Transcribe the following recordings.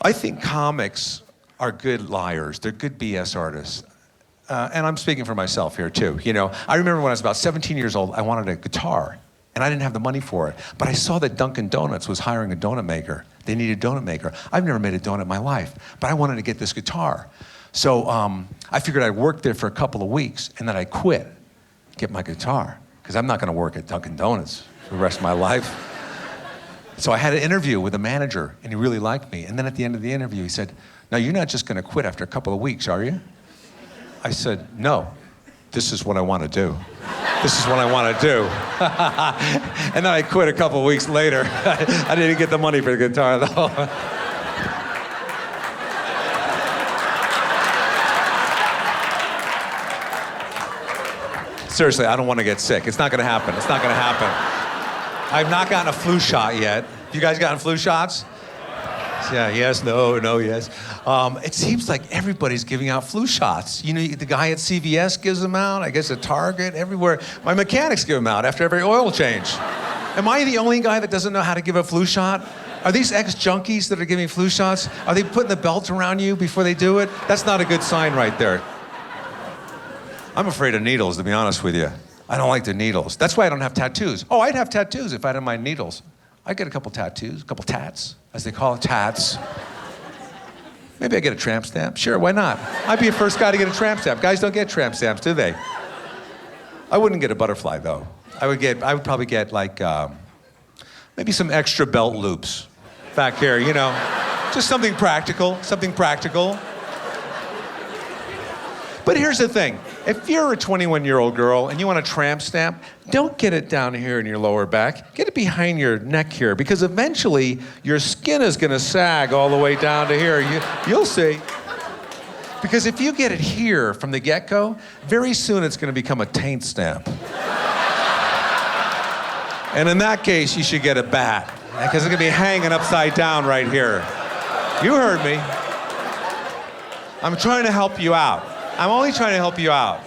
I think comics are good liars. They're good BS artists. And I'm speaking for myself here too. You know, I remember when I was about 17 years old, I wanted a guitar. And I didn't have the money for it. But I saw that Dunkin' Donuts was hiring a donut maker. They needed a donut maker. I've never made a donut in my life, but I wanted to get this guitar. So I figured I'd work there for a couple of weeks and then I'd quit, get my guitar. Because I'm not gonna work at Dunkin' Donuts for the rest of my life. So I had an interview with a manager and he really liked me. And then at the end of the interview, he said, "Now you're not just gonna quit after a couple of weeks, are you?" I said, "No, this is what I wanna do. This is what I want to do." And then I quit a couple of weeks later. I didn't get the money for the guitar, though. Seriously, I don't want to get sick. It's not going to happen. It's not going to happen. I've not gotten a flu shot yet. You guys gotten flu shots? Yeah, yes, no, yes. It seems like everybody's giving out flu shots. You know, the guy at CVS gives them out, I guess at Target, everywhere. My mechanics give them out after every oil change. Am I the only guy that doesn't know how to give a flu shot? Are these ex-junkies that are giving flu shots? Are they putting the belt around you before they do it? That's not a good sign right there. I'm afraid of needles, to be honest with you. I don't like the needles. That's why I don't have tattoos. Oh, I'd have tattoos if I didn't mind needles. I'd get a couple tattoos, a couple tats, as they call it, tats. Maybe I get a tramp stamp. Sure, why not? I'd be the first guy to get a tramp stamp. Guys don't get tramp stamps, do they? I wouldn't get a butterfly, though. I would probably get, like, maybe some extra belt loops back here, you know. Just something practical, something practical. But here's the thing. If you're a 21-year-old girl and you want a tramp stamp, don't get it down here in your lower back. Get it behind your neck here, because eventually your skin is gonna sag all the way down to here. You'll see. Because if you get it here from the get-go, very soon it's gonna become a taint stamp. And in that case, you should get a bat, because it's gonna be hanging upside down right here. You heard me. I'm trying to help you out. I'm only trying to help you out.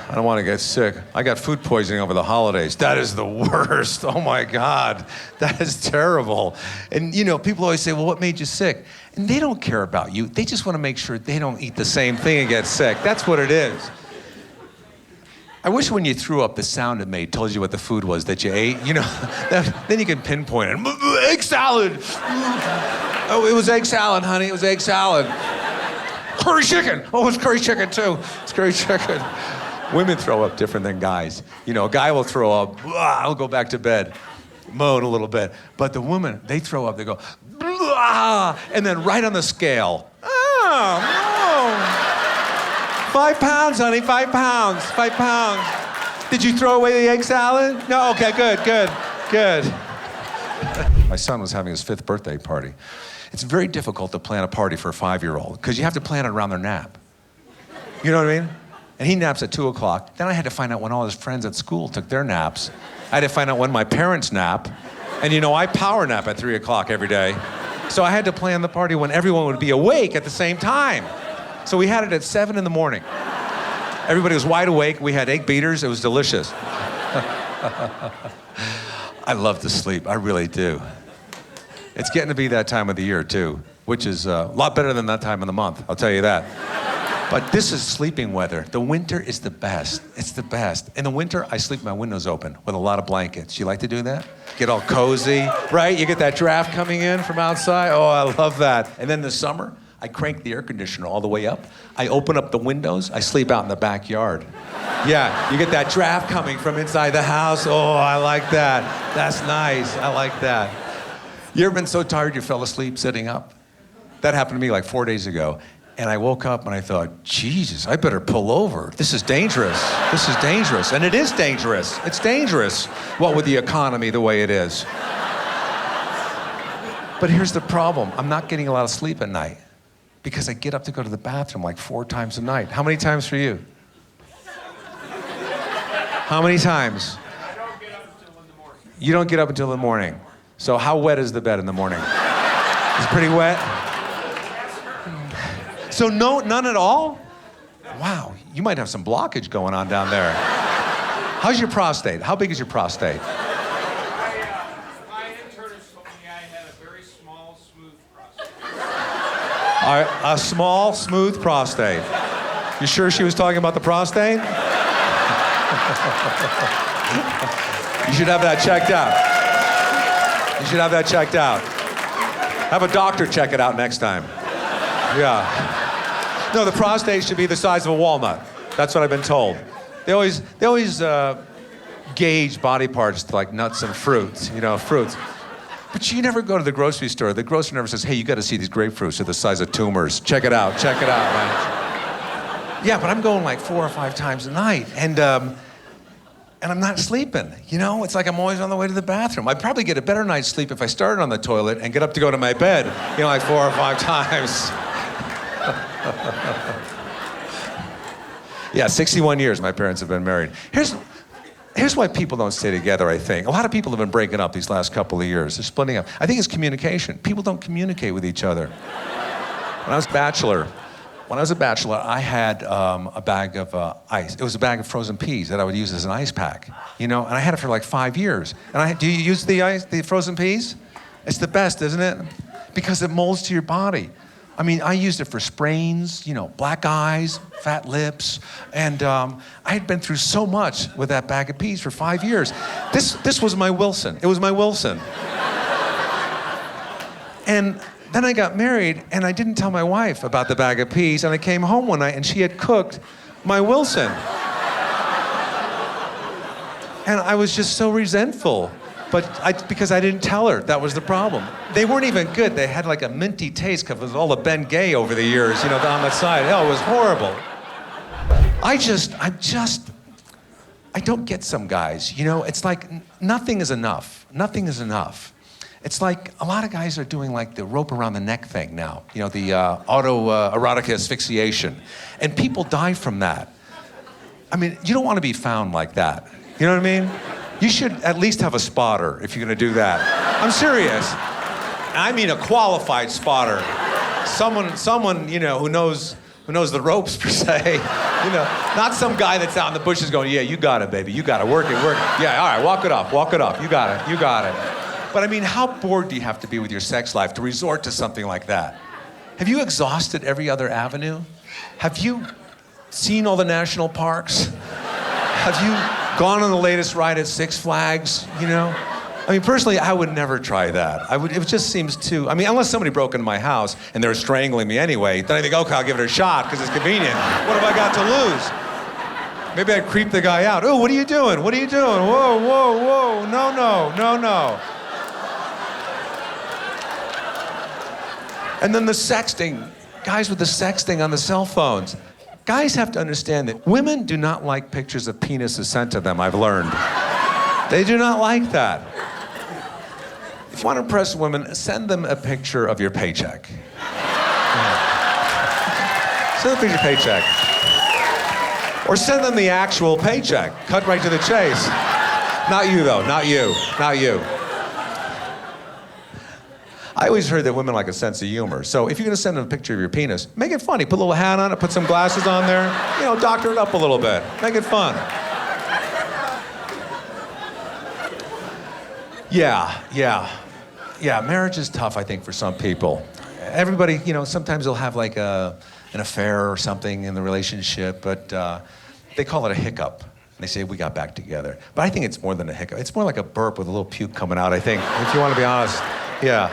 I don't want to get sick. I got food poisoning over the holidays. That is the worst. Oh my God. That is terrible. And you know, people always say, well, what made you sick? And they don't care about you. They just want to make sure they don't eat the same thing and get sick. That's what it is. I wish when you threw up, the sound it made told you what the food was that you ate. You know, then you can pinpoint it. Egg salad. Oh, it was egg salad, honey. It was egg salad. Curry chicken. Oh, it's curry chicken, too. It's curry chicken. Women throw up different than guys. You know, a guy will throw up, I'll go back to bed, moan a little bit. But the women, they throw up, they go, and then right on the scale. Oh, no. 5 pounds, honey, 5 pounds, 5 pounds. Did you throw away the egg salad? No, okay, good. My son was having his 5th birthday party. It's very difficult to plan a party for a 5-year-old because you have to plan it around their nap. You know what I mean? And he naps at 2 o'clock. Then I had to find out when all his friends at school took their naps. I had to find out when my parents nap. And you know, I power nap at 3 o'clock every day. So I had to plan the party when everyone would be awake at the same time. So we had it at 7 in the morning. Everybody was wide awake. We had egg beaters. It was delicious. I love to sleep. I really do. It's getting to be that time of the year, too, which is a lot better than that time of the month, I'll tell you that. But this is sleeping weather. The winter is the best. It's the best. In the winter, I sleep my windows open with a lot of blankets. You like to do that? Get all cozy, right? You get that draft coming in from outside. Oh, I love that. And then in the summer, I crank the air conditioner all the way up. I open up the windows. I sleep out in the backyard. Yeah, you get that draft coming from inside the house. Oh, I like that. That's nice. I like that. You ever been so tired you fell asleep sitting up? That happened to me like 4 days ago. And I woke up and I thought, Jesus, I better pull over. This is dangerous. This is dangerous. And it is dangerous. It's dangerous, what with the economy the way it is. But here's the problem. I'm not getting a lot of sleep at night because I get up to go to the bathroom like 4 times a night. How many times for you? How many times? I don't get up until in the morning. You don't get up until the morning. So how wet is the bed in the morning? It's pretty wet? So none at all? Wow, you might have some blockage going on down there. How's your prostate? How big is your prostate? My internist told me I had a very small, smooth prostate. A small, smooth prostate. You sure she was talking about the prostate? You should have that checked out. You should have that checked out. Have a doctor check it out next time. Yeah. No, the prostate should be the size of a walnut. That's what I've been told. They always gauge body parts to like nuts and fruits, fruits. But you never go to the grocery store. The grocer never says, hey, you got to see these grapefruits. They're the size of tumors. Check it out, man. Yeah, but I'm going like 4 or 5 times a night, and I'm not sleeping. It's like I'm always on the way to the bathroom. I'd probably get a better night's sleep if I started on the toilet and get up to go to my bed, like 4 or 5 times. Yeah, 61 years my parents have been married. Here's why people don't stay together, I think. A lot of people have been breaking up these last couple of years. They're splitting up. I think it's communication. People don't communicate with each other. When I was a bachelor, I had a bag of ice. It was a bag of frozen peas that I would use as an ice pack, and I had it for like 5 years. And do you use the frozen peas? It's the best, isn't it? Because it molds to your body. I mean, I used it for sprains, black eyes, fat lips, and I had been through so much with that bag of peas for 5 years. This was my Wilson. It was my Wilson. And then I got married, and I didn't tell my wife about the bag of peas, and I came home one night, and she had cooked my Wilson. And I was just so resentful. Because I didn't tell her, that was the problem. They weren't even good. They had like a minty taste because of all the Ben Gay over the years, down the side. Oh, it was horrible. I don't get some guys, it's like nothing is enough. Nothing is enough. It's like a lot of guys are doing like the rope around the neck thing now, the autoerotic asphyxiation. And people die from that. I mean, you don't want to be found like that. You know what I mean? You should at least have a spotter if you're going to do that. I'm serious. I mean a qualified spotter. Someone who knows the ropes per se. Not some guy that's out in the bushes going, yeah, you got it, baby. You got it. Work it. Yeah, all right, walk it up. You got it. But I mean, how bored do you have to be with your sex life to resort to something like that? Have you exhausted every other avenue? Have you seen all the national parks? Have you gone on the latest ride at Six Flags, I mean, personally, I would never try that. It just seems too, unless somebody broke into my house and they're strangling me anyway, then I think, okay, I'll give it a shot because it's convenient. What have I got to lose? Maybe I'd creep the guy out. Oh, what are you doing? Whoa, no. And then the sexting, guys with the sexting on the cell phones. Guys have to understand that women do not like pictures of penises sent to them, I've learned. They do not like that. If you want to impress women, send them a picture of your paycheck. Send them a picture of your paycheck. Or send them the actual paycheck. Cut right to the chase. Not you, though. Not you. I always heard that women like a sense of humor. So if you're gonna send them a picture of your penis, make it funny. Put a little hat on it, put some glasses on there. Doctor it up a little bit. Make it fun. Yeah, marriage is tough, I think, for some people. Everybody, sometimes they'll have like an affair or something in the relationship, but they call it a hiccup. And they say, we got back together. But I think it's more than a hiccup. It's more like a burp with a little puke coming out, I think, if you want to be honest. Yeah.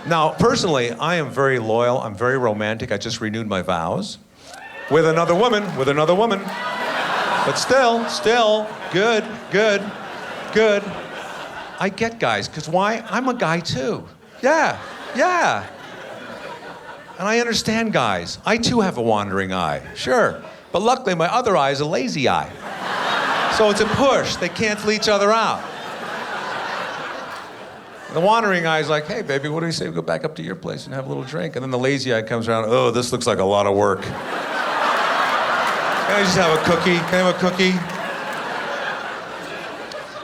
Now, personally, I am very loyal. I'm very romantic. I just renewed my vows with another woman. But still, good. I get guys, because why? I'm a guy too. Yeah. And I understand guys. I too have a wandering eye, sure. But luckily, my other eye is a lazy eye. So it's a push. They cancel each other out. The wandering eye is like, hey, baby, what do you say we go back up to your place and have a little drink? And then the lazy eye comes around, oh, this looks like a lot of work. Can I just have a cookie? Can I have a cookie?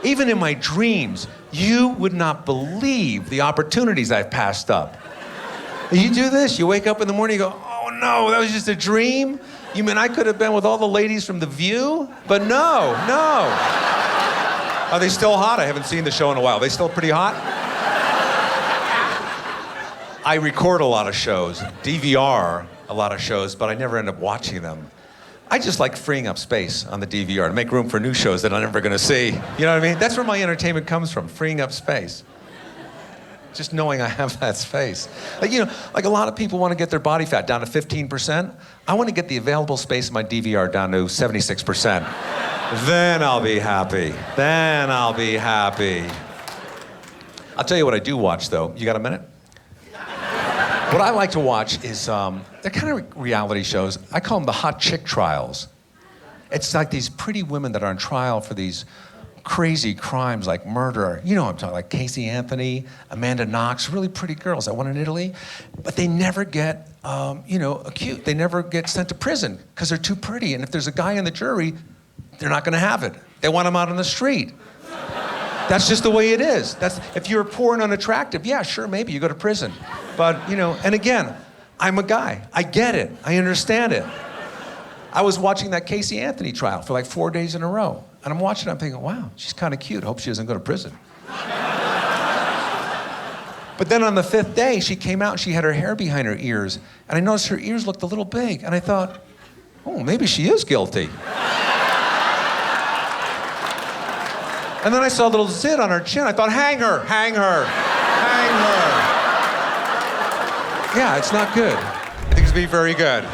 Even in my dreams, you would not believe the opportunities I've passed up. You do this, you wake up in the morning, you go, oh no, that was just a dream? You mean I could have been with all the ladies from The View? But no. Are they still hot? I haven't seen the show in a while. Are they still pretty hot? I record a lot of shows, DVR a lot of shows, but I never end up watching them. I just like freeing up space on the DVR to make room for new shows that I'm never gonna see. You know what I mean? That's where my entertainment comes from, freeing up space. Just knowing I have that space. Like, like a lot of people want to get their body fat down to 15%. I want to get the available space in my DVR down to 76%. Then I'll be happy. Then I'll be happy. I'll tell you what I do watch, though. You got a minute? What I like to watch is, they're kind of reality shows. I call them the hot chick trials. It's like these pretty women that are on trial for these crazy crimes like murder. You know what I'm talking, like Casey Anthony, Amanda Knox, really pretty girls. That one in Italy. But they never get, accused. They never get sent to prison because they're too pretty. And if there's a guy in the jury, they're not going to have it. They want him out on the street. That's just the way it is. If you're poor and unattractive, yeah, sure, maybe you go to prison. But, and again, I'm a guy. I get it. I understand it. I was watching that Casey Anthony trial for like 4 days in a row. And I'm watching it, I'm thinking, wow, she's kind of cute. Hope she doesn't go to prison. But then on the 5th day, she came out and she had her hair behind her ears. And I noticed her ears looked a little big. And I thought, oh, maybe she is guilty. And then I saw a little zit on her chin. I thought, hang her, hang her, hang her. Yeah, it's not good. I think it's be very good.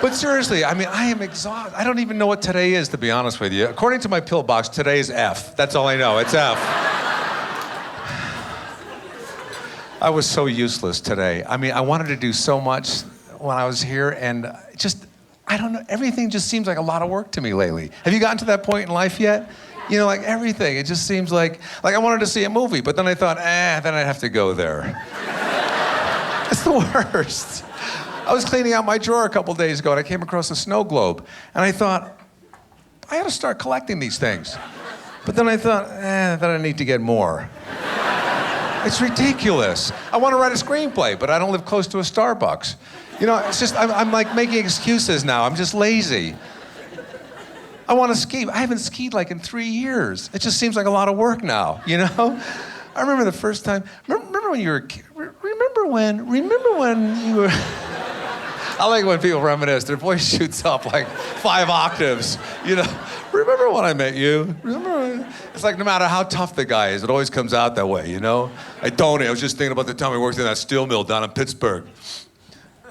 But seriously, I am exhausted. I don't even know what today is, to be honest with you. According to my pill box, today is F. That's all I know, it's F. I was so useless today. I wanted to do so much when I was here, and I don't know, everything just seems like a lot of work to me lately. Have you gotten to that point in life yet? Like everything, it just seems like I wanted to see a movie, but then I thought, then I'd have to go there. It's the worst. I was cleaning out my drawer a couple days ago and I came across a snow globe. And I thought, I ought to start collecting these things. But then I thought, then I need to get more. It's ridiculous. I want to write a screenplay, but I don't live close to a Starbucks. It's just, I'm like making excuses now. I'm just lazy. I want to ski. I haven't skied like in 3 years. It just seems like a lot of work now, I remember the first time, remember when you were a kid? Remember when you were... I like when people reminisce. Their voice shoots up like 5 octaves. Remember when I met you? It's like no matter how tough the guy is, it always comes out that way, Hey, Tony, I was just thinking about the time we worked in that steel mill down in Pittsburgh.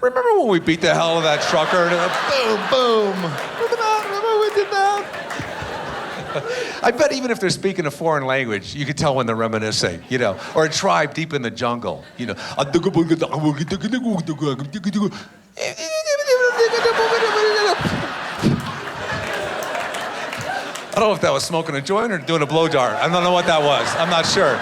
Remember when we beat the hell out of that trucker? Boom, boom. Remember we did that? I bet even if they're speaking a foreign language, you could tell when they're reminiscing, or a tribe deep in the jungle, I don't know if that was smoking a joint or doing a blow dart. I don't know what that was. I'm not sure.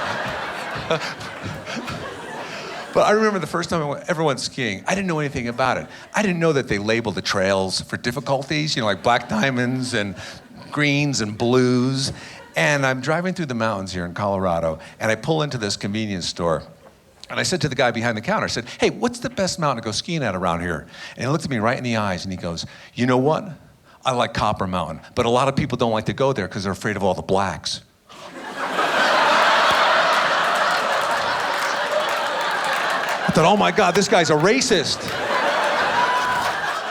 But I remember the first time I ever went skiing, I didn't know anything about it. I didn't know that they labeled the trails for difficulties, like black diamonds and greens and blues. And I'm driving through the mountains here in Colorado, and I pull into this convenience store. And I said to the guy behind the counter, I said, hey, what's the best mountain to go skiing at around here? And he looked at me right in the eyes and he goes, you know what? I like Copper Mountain, but a lot of people don't like to go there because they're afraid of all the blacks. I thought, oh my God, this guy's a racist.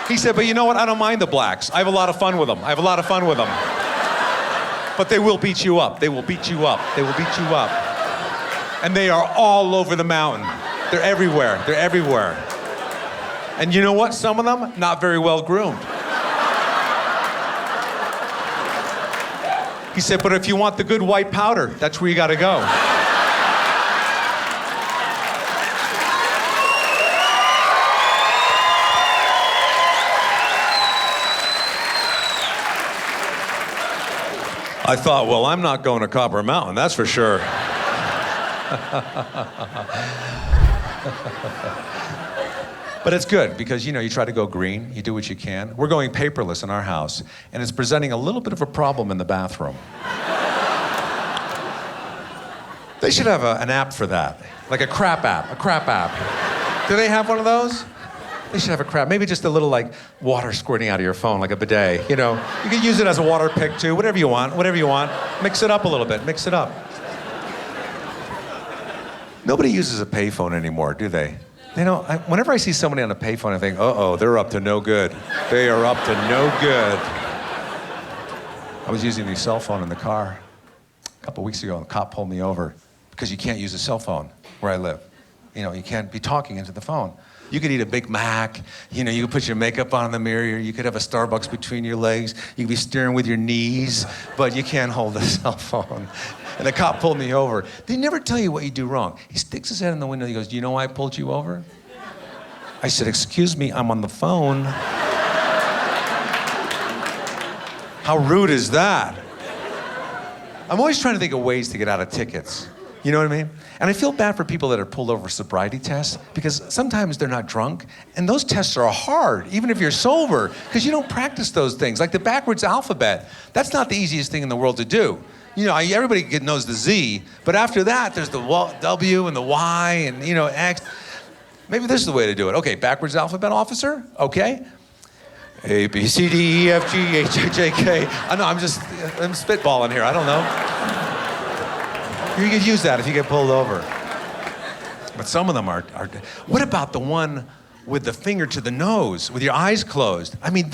He said, but you know what? I don't mind the blacks. I have a lot of fun with them. But they will beat you up. They will beat you up. They will beat you up. And they are all over the mountain. They're everywhere. They're everywhere. And you know what? Some of them, not very well groomed. He said, but if you want the good white powder, that's where you gotta go. I thought, well, I'm not going to Copper Mountain, that's for sure. But it's good because, you try to go green, you do what you can. We're going paperless in our house, and it's presenting a little bit of a problem in the bathroom. They should have an app for that, like a crap app. Do they have one of those? They should have a crab. Maybe just a little like water squirting out of your phone, like a bidet. You know, you can use it as a water pick too. Whatever you want. Whatever you want. Mix it up a little bit. Mix it up. Nobody uses a payphone anymore, do they? They don't. Whenever I see somebody on a payphone, I think, uh-oh, they're up to no good. They are up to no good. I was using the cell phone in the car a couple weeks ago, and the cop pulled me over because you can't use a cell phone where I live. You know, you can't be talking into the phone. You could eat a Big Mac, you know, you could put your makeup on in the mirror, you could have a Starbucks between your legs, you could be steering with your knees, but you can't hold a cell phone. And the cop pulled me over. They never tell you what you do wrong. He sticks his head in the window, he goes, do you know why I pulled you over? I said, excuse me, I'm on the phone. How rude is that? I'm always trying to think of ways to get out of tickets. You know what I mean? And I feel bad for people that are pulled over sobriety tests because sometimes they're not drunk, and those tests are hard, even if you're sober, because you don't practice those things. Like the backwards alphabet, that's not the easiest thing in the world to do. You know, everybody knows the Z, but after that, there's the W and the Y and, you know, X. Maybe this is the way to do it. Okay, backwards alphabet officer, okay. A, B, C, D, E, F, G, H, I, J, K. I know, I'm spitballing here, I don't know. You could use that if you get pulled over. But some of them are. What about the one with the finger to the nose, with your eyes closed? I mean,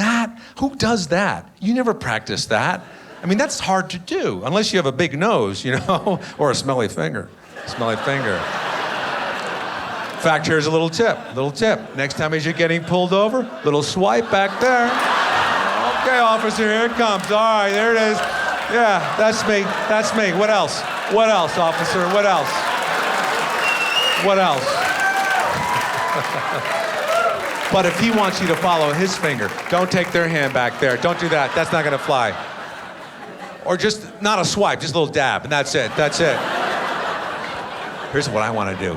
who does that? You never practice that. I mean, that's hard to do, unless you have a big nose, you know, or a smelly finger. Smelly finger. In fact, here's a little tip. Next time as you're getting pulled over, little swipe back there. Okay, officer, here it comes. All right, there it is. Yeah, that's me. What else? What else, officer? What else? What else? But if he wants you to follow his finger, don't take their hand back there. Don't do that. That's not gonna fly. Or just not a swipe, just a little dab, and that's it. Here's what I wanna do.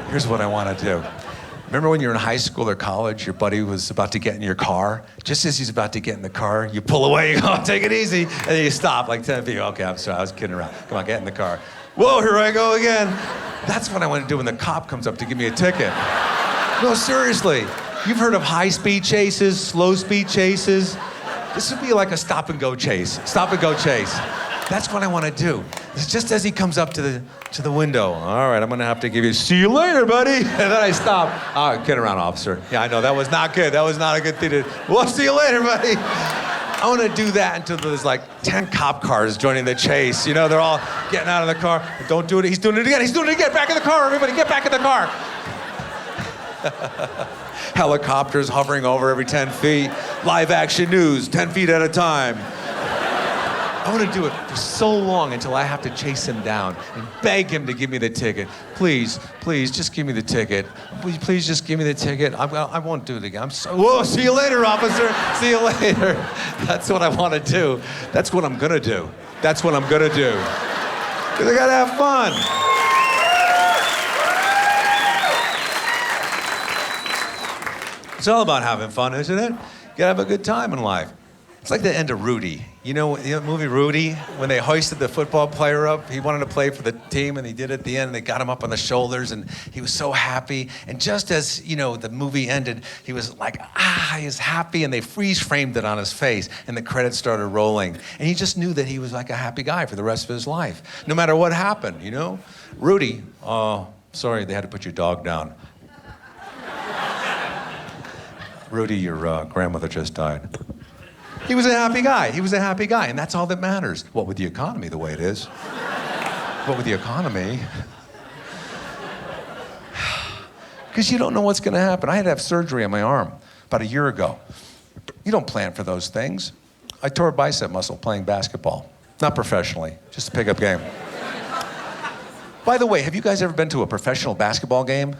Remember when you were in high school or college, your buddy was about to get in your car? Just as he's about to get in the car, you pull away, you go, take it easy, and then you stop like 10 feet. Okay, I'm sorry, I was kidding around. Come on, get in the car. Whoa, here I go again. That's what I want to do when the cop comes up to give me a ticket. No, seriously. You've heard of high-speed chases, slow-speed chases? This would be like a stop-and-go chase. That's what I want to do. It's just as he comes up to the window. All right, I'm going to have to give you, see you later, buddy. And then I stop. All right, get around, officer. Yeah, I know, that was not good. That was not a good thing to do. Well, see you later, buddy. I want to do that until there's like 10 cop cars joining the chase. You know, they're all getting out of the car. Don't do it. He's doing it again. Back in the car, everybody. Get back in the car. Helicopters hovering over every 10 feet. Live action news, 10 feet at a time. I want to do it for so long until I have to chase him down and beg him to give me the ticket. Please, just give me the ticket. Please just give me the ticket. I won't do it again. Whoa, see you later, officer. See you later. That's what I want to do. That's what I'm going to do. Because I got to have fun. It's all about having fun, isn't it? You got to have a good time in life. It's like the end of Rudy. You know the movie Rudy? When they hoisted the football player up, he wanted to play for the team, and he did it at the end, and they got him up on the shoulders, and he was so happy. And just as, you know, the movie ended, he was like, he was happy, and they freeze-framed it on his face, and the credits started rolling. And he just knew that he was like a happy guy for the rest of his life, no matter what happened, you know? Rudy, sorry, they had to put your dog down. Rudy, your grandmother just died. He was a happy guy, and that's all that matters. What with the economy the way it is? Because you don't know what's going to happen. I had to have surgery on my arm about a year ago. You don't plan for those things. I tore a bicep muscle playing basketball. Not professionally, just a pickup game. By the way, have you guys ever been to a professional basketball game?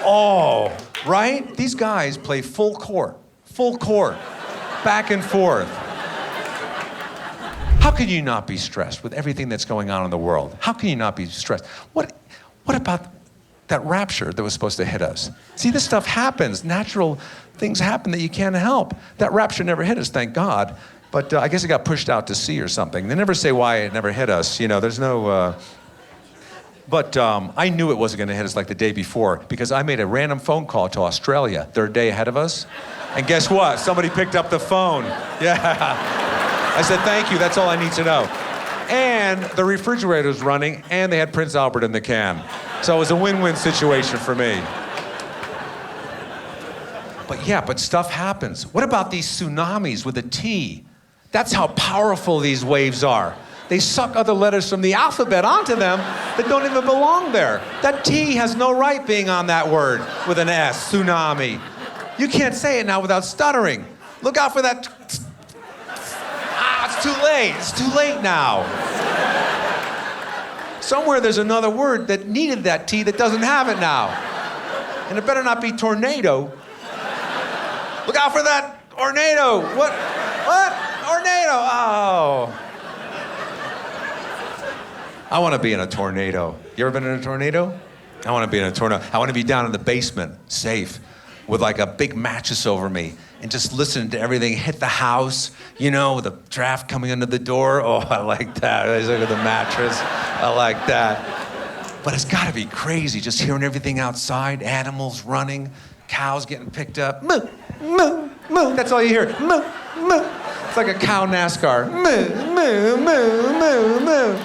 Oh, right? These guys play full court, back and forth. How can you not be stressed with everything that's going on in the world? How can you not be stressed? What about that rapture that was supposed to hit us? See, this stuff happens. Natural things happen that you can't help. That rapture never hit us, thank God. But I guess it got pushed out to sea or something. They never say why it never hit us. You know, there's no But I knew it wasn't going to hit us like the day before because I made a random phone call to Australia. They're a day ahead of us. And guess what? Somebody picked up the phone. Yeah. I said, thank you. That's all I need to know. And the refrigerator was running, and they had Prince Albert in the can. So it was a win-win situation for me. But stuff happens. What about these tsunamis with a T? That's how powerful these waves are. They suck other letters from the alphabet onto them that don't even belong there. That T has no right being on that word with an S, tsunami. You can't say it now without stuttering. Look out for that. It's too late. It's too late now. Somewhere there's another word that needed that T that doesn't have it now. And it better not be tornado. Look out for that tornado. What? Tornado. Oh. I want to be in a tornado. You ever been in a tornado? I want to be in a tornado. I want to be down in the basement, safe, with like a big mattress over me and just listen to everything hit the house, you know, with the draft coming under the door. Oh, I like that. I look at the mattress. I like that. But it's got to be crazy just hearing everything outside, animals running, cows getting picked up. Moo, moo, moo. That's all you hear. Moo, moo. It's like a cow NASCAR. Moo, moo, moo, moo, moo.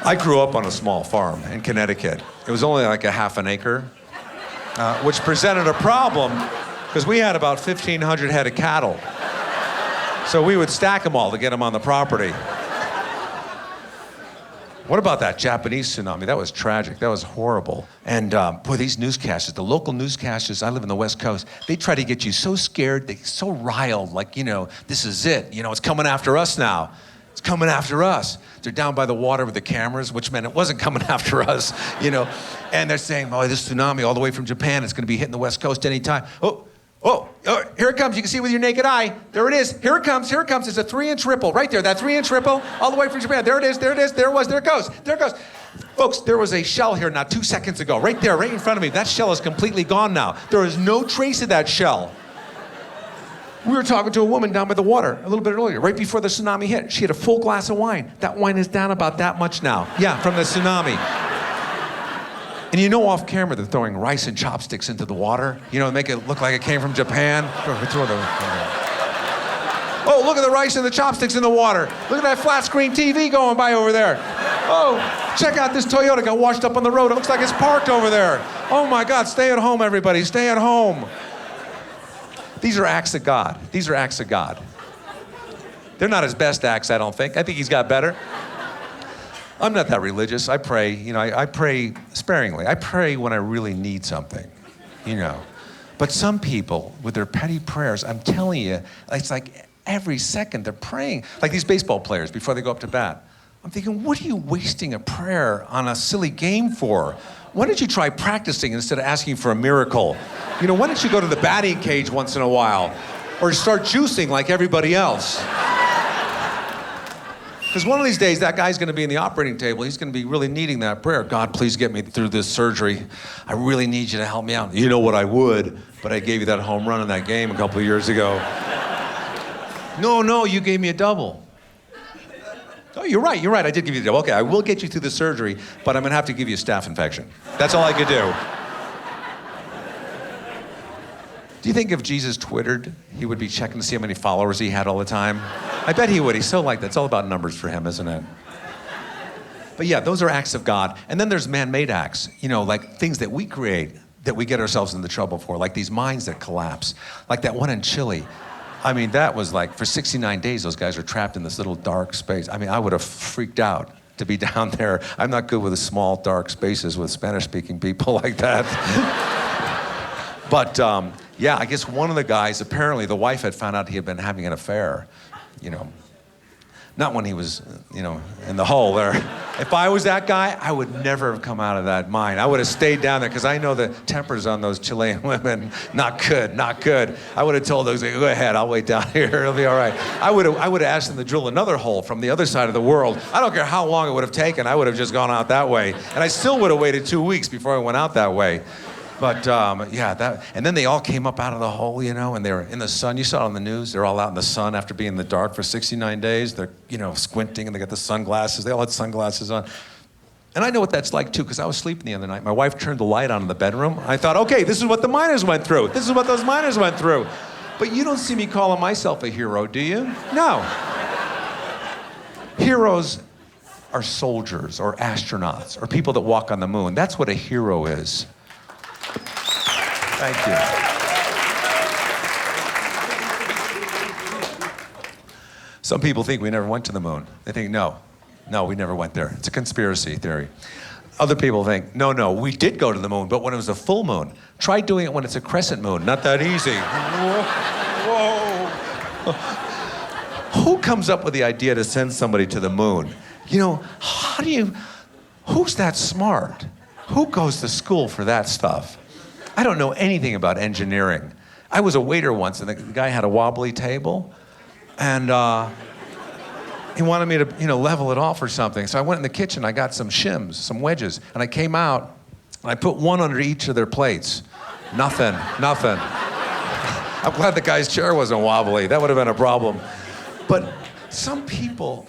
I grew up on a small farm in Connecticut. It was only like a half an acre, which presented a problem because we had about 1,500 head of cattle. So we would stack them all to get them on the property. What about that Japanese tsunami? That was tragic. That was horrible. And boy, these newscasters, the local newscasters, I live in the West Coast, they try to get you so scared, they so riled, like, you know, this is it. You know, it's coming after us now. It's coming after us. They're down by the water with the cameras, which meant it wasn't coming after us, you know. And they're saying, oh, this tsunami all the way from Japan, it's going to be hitting the West Coast anytime. Oh, here it comes. You can see it with your naked eye. There it is. Here it comes. It's a 3-inch ripple right there. That 3-inch ripple all the way from Japan. There it is. There it goes. Folks, there was a shell here not 2 seconds ago, right there, right in front of me. That shell is completely gone now. There is no trace of that shell. We were talking to a woman down by the water a little bit earlier, right before the tsunami hit. She had a full glass of wine. That wine is down about that much now. Yeah, from the tsunami. And you know off camera they're throwing rice and chopsticks into the water, you know, to make it look like it came from Japan. Oh, look at the rice and the chopsticks in the water. Look at that flat screen TV going by over there. Oh, check out this Toyota got washed up on the road. It looks like it's parked over there. Oh my God, stay at home, everybody, stay at home. These are acts of God. These are acts of God. They're not his best acts, I don't think. I think he's got better. I'm not that religious. I pray, you know, I pray sparingly. I pray when I really need something, you know. But some people, with their petty prayers, I'm telling you, it's like every second they're praying. Like these baseball players before they go up to bat. I'm thinking, what are you wasting a prayer on a silly game for? Why don't you try practicing instead of asking for a miracle? You know, why don't you go to the batting cage once in a while? Or start juicing like everybody else? Because one of these days, that guy's going to be in the operating table. He's going to be really needing that prayer. God, please get me through this surgery. I really need you to help me out. You know what, I would, but I gave you that home run in that game a couple of years ago. No, you gave me a double. Oh, you're right. I did give you a double. Okay, I will get you through the surgery, but I'm going to have to give you a staph infection. That's all I could do. Do you think if Jesus Twittered, he would be checking to see how many followers he had all the time? I bet he would. He's so like that. It's all about numbers for him, isn't it? But yeah, those are acts of God. And then there's man-made acts, you know, like things that we create that we get ourselves into trouble for, like these mines that collapse, like that one in Chile. I mean, that was like, for 69 days, those guys were trapped in this little dark space. I mean, I would have freaked out to be down there. I'm not good with the small, dark spaces with Spanish-speaking people like that. But yeah, I guess one of the guys, apparently the wife had found out he had been having an affair, you know. Not when he was, you know, in the hole there. If I was that guy, I would never have come out of that mine. I would have stayed down there because I know the tempers on those Chilean women, not good. I would have told those, go ahead, I'll wait down here, it'll be all right. I would have asked them to drill another hole from the other side of the world. I don't care how long it would have taken, I would have just gone out that way. And I still would have waited 2 weeks before I went out that way. But yeah, that, and then they all came up out of the hole, you know, and they were in the sun. You saw it on the news. They're all out in the sun after being in the dark for 69 days. They're, you know, squinting, and they got the sunglasses. They all had sunglasses on. And I know what that's like, too, because I was sleeping the other night. My wife turned the light on in the bedroom. I thought, okay, this is what the miners went through. This is what those miners went through. But you don't see me calling myself a hero, do you? No. Heroes are soldiers or astronauts or people that walk on the moon. That's what a hero is. Thank you. Some people think we never went to the moon. They think, no, we never went there. It's a conspiracy theory. Other people think, no, we did go to the moon, but when it was a full moon. Try doing it when it's a crescent moon. Not that easy. Whoa. Who comes up with the idea to send somebody to the moon? You know, who's that smart? Who goes to school for that stuff? I don't know anything about engineering. I was a waiter once, and the guy had a wobbly table, and he wanted me to, you know, level it off or something. So I went in the kitchen, I got some shims, some wedges, and I came out, and I put one under each of their plates. Nothing. I'm glad the guy's chair wasn't wobbly. That would have been a problem. But some people,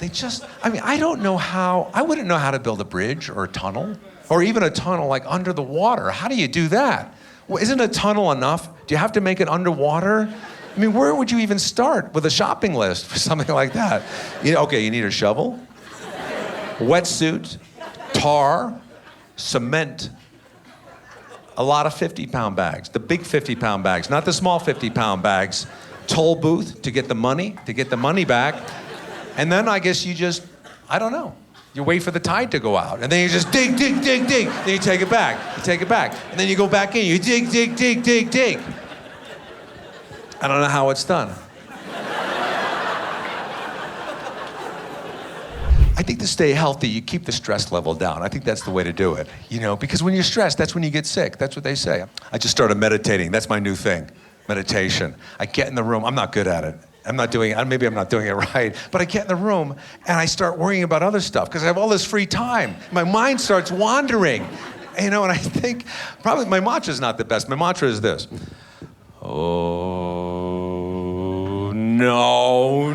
I don't know how, I wouldn't know how to build a bridge or a tunnel, or even a tunnel like under the water. How do you do that? Well, isn't a tunnel enough? Do you have to make it underwater? I mean, where would you even start with a shopping list for something like that? You need a shovel, wetsuit, tar, cement, a lot of 50-pound bags, the big 50-pound bags, not the small 50-pound bags, toll booth to get the money back, and then I guess you just, I don't know. You wait for the tide to go out, and then you just dig. Then you take it back, and then you go back in, you dig. I don't know how it's done. I think to stay healthy, you keep the stress level down. I think that's the way to do it, you know, because when you're stressed, that's when you get sick. That's what they say. I just started meditating. That's my new thing, meditation. I get in the room. I'm not good at it. Maybe I'm not doing it right, but I get in the room and I start worrying about other stuff because I have all this free time. My mind starts wandering, you know, and I think probably my mantra is not the best. My mantra is this. Oh, no.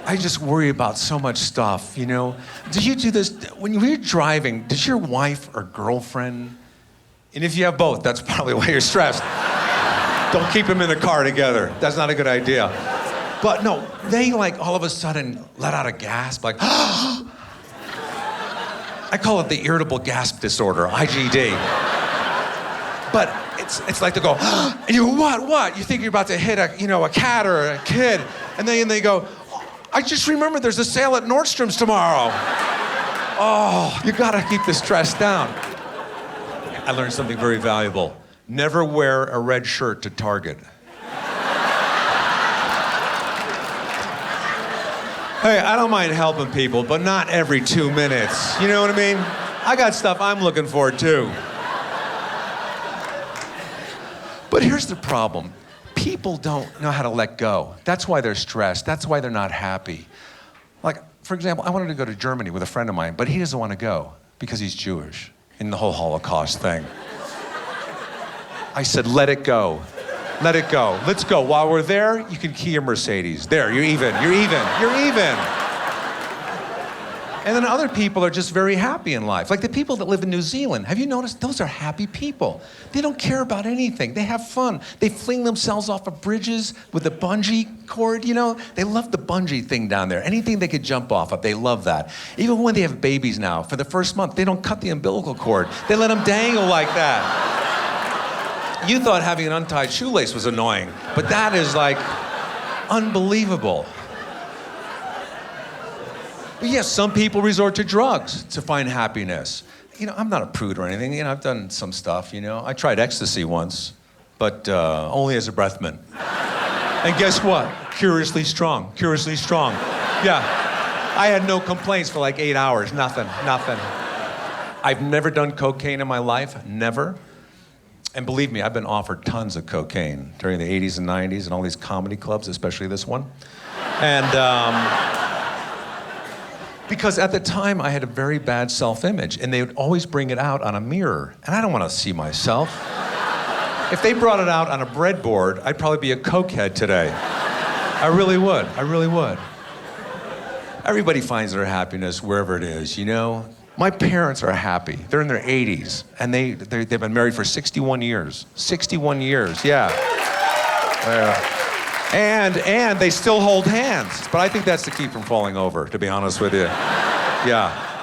I just worry about so much stuff, you know. Do you do this, when you're driving, does your wife or girlfriend, and if you have both, that's probably why you're stressed. Don't keep them in the car together. That's not a good idea. But no, they like all of a sudden let out a gasp, like, I call it the irritable gasp disorder, IGD. But it's like to go, and you go, what? You think you're about to hit a cat or a kid, and then they go, I just remembered there's a sale at Nordstrom's tomorrow. Oh, you gotta keep the stress down. I learned something very valuable. Never wear a red shirt to Target. Hey, I don't mind helping people, but not every 2 minutes. You know what I mean? I got stuff I'm looking for, too. But here's the problem. People don't know how to let go. That's why they're stressed. That's why they're not happy. Like, for example, I wanted to go to Germany with a friend of mine, but he doesn't want to go because he's Jewish in the whole Holocaust thing. I said, let it go. Let it go. Let's go. While we're there, you can key a Mercedes. There, you're even. And then other people are just very happy in life. Like the people that live in New Zealand. Have you noticed? Those are happy people. They don't care about anything. They have fun. They fling themselves off of bridges with a bungee cord, you know? They love the bungee thing down there. Anything they could jump off of, they love that. Even when they have babies now, for the first month, they don't cut the umbilical cord. They let them dangle like that. You thought having an untied shoelace was annoying, but that is like unbelievable. But yes, some people resort to drugs to find happiness. You know, I'm not a prude or anything. You know, I've done some stuff, you know. I tried ecstasy once, but only as a breath mint. And guess what? Curiously strong. Yeah. I had no complaints for like 8 hours. Nothing. I've never done cocaine in my life. Never. And believe me, I've been offered tons of cocaine during the 80s and 90s and all these comedy clubs, especially this one. And Because at the time, I had a very bad self-image, and they would always bring it out on a mirror, and I don't want to see myself. If they brought it out on a breadboard, I'd probably be a cokehead today. I really would. I really would. Everybody finds their happiness wherever it is, you know? My parents are happy. They're in their 80s, and they've been married for 61 years. 61 years, yeah. And they still hold hands. But I think that's to keep from falling over, to be honest with you. Yeah.